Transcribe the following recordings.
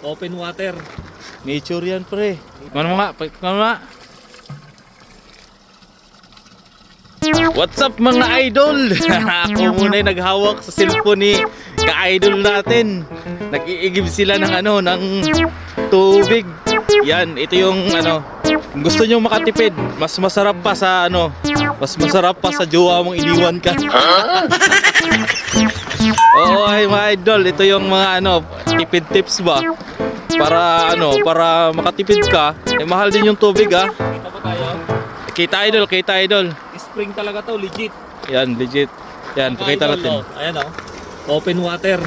Open water. Nature yan, pre. Ano nga? Ano nga? What's up mga idol? Ako muna yung naghawak sa cellphone ni ka-idol natin. Nag-iigib sila ng ng tubig. Yan, ito yung kung gusto nyo makatipid, mas masarap pa sa mas masarap pa sa jowa mong iniwan ka. Oo, ay mga idol, ito yung mga tipid tips ba? Para makatipid ka, mahal din yung tubig ah. Kita ba tayo? Kita idol. Spring talaga to, legit. Yan, legit. Yan, pakita natin. Ayan open water.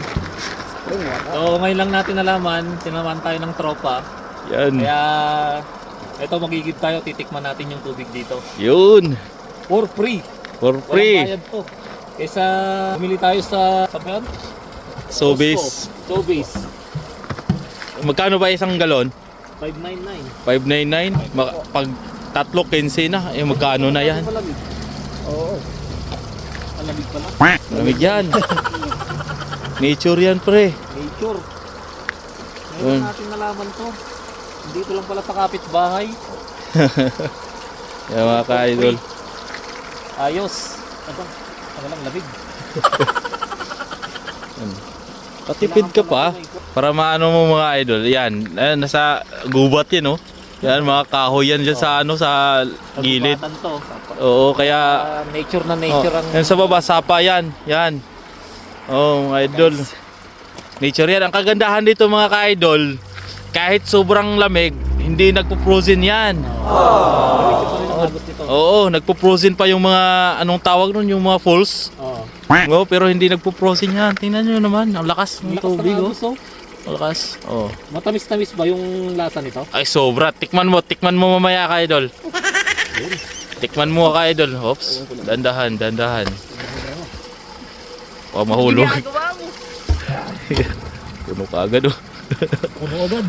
So ngayon lang natin nalaman, sinaman tayo ng tropa. Yan. Kaya ito magigib tayo, titikman natin yung tubig dito. Yun. For free. For Walang free. bayad to. Kaysa bumili tayo sa saan? Sobis. Sobis. Magkano ba isang galon? 599. 599. Pag tatlo 15 na, magkano na yan? Malamig. Oo. Malamig pala. Malamig yan. Nature yan, pre. Nature. Yun. Ngayon natin nalaman to. Dito lang pala sa kapitbahay. Yan mga ka-idol. Ayos. Ano lang, labig. Patipid ka pa. Para maano mo mga idol. Yan. Ayan, nasa gubat yan, oh. Yan, mga kahoy yan dyan sa sa gilid. Nagubatan to. Oo, kaya Nature na nature ang... yan sa baba, sapa yan. Yan. Oh, mga idol. Nature yan. Ang kagandahan dito mga ka-idol, kahit sobrang lamig, hindi nagpo-frozen yan. Oo, nagpo-frozen pa yung mga, anong tawag nun, yung mga falls. Oo, pero hindi nagpo-frozen yan. Tingnan nyo naman, ang lakas ng tubig. Malakas. Oh. Matamis-tamis ba yung lasa nito? Ay, sobra. Tikman mo mamaya ka-idol. Tikman mo ka-idol. Oops, dandahan. Oh, mahulog. Puno ka agad, oh. Puno agad.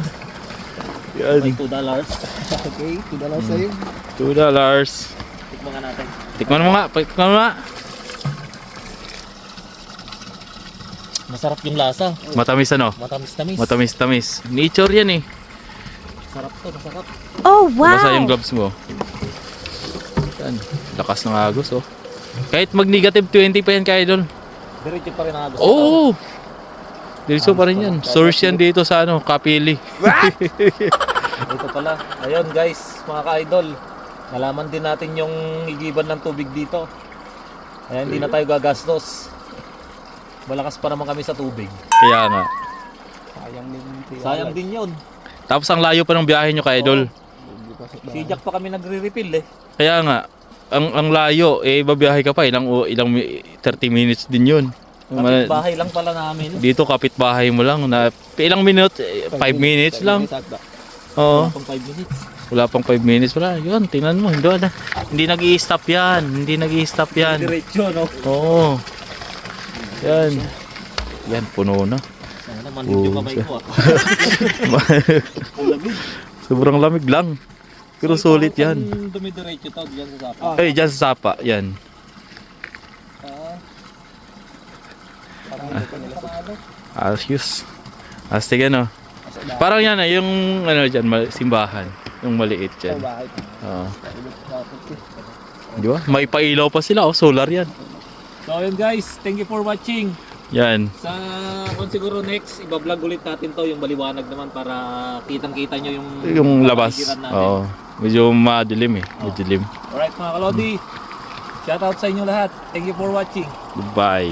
Yan. May $2. Okay, $2 sa'yo. $2. Tikman nga natin. Tikman mo nga. Masarap yung lasa. Matamis Matamis-tamis. Matamis. Nature yan eh. Sarap to, masarap. Oh, wow! Basta yung gloves mo. Yan. Lakas ng agos, oh. Kahit mag-negative 20 pa yan, ka-idol. Diretso pa rin ang agos. Oo! Diretso pa rin yan. Source yan dito sa Kapili. Ito pala. Ayun guys, mga ka-idol. Nalaman din natin yung igiban ng tubig dito. Kaya hindi na tayo gagastos. Malakas pa naman kami sa tubig. Kaya nga. Sayang din yun. Tapos ang layo pa ng biyahe nyo, ka-idol. Si Jack pa kami nagre-refill eh. Kaya nga. Ang layo, babiyahe ka pa. Ilang 30 minutes din yun. Bahay lang pala namin. Dito kapitbahay mo lang na ilang minutes, 5 minutes lang. Oo. Wala pang 5 minutes. Wala pang 5 minutes wala. Yun, tingnan mo, hindi nag-i-stop yan. Diretso, no? Oo. Yan. Yan, puno na. Sana manhid yung kamay ko ah. Lamig. Sobrang lamig lang. Pero sulit yan. Dumidiretso to dyan sa sapa. Ay, dyan sa sapa, yan. Ayos. Astig ano. Parang yan yung dyan, simbahan. Yung maliit dyan. Oo. Di ba? May pailaw pa sila, solar yan. So yun guys, thank you for watching. Yan. Sa siguro next, iba-vlog ulit natin to, yung baliwanag naman para kitang-kita nyo Yung labas. kapaligiran natin. Oo. Medyo madilim eh. Madilim. Alright mga kalodi, shoutout sa inyo lahat. Thank you for watching. Goodbye.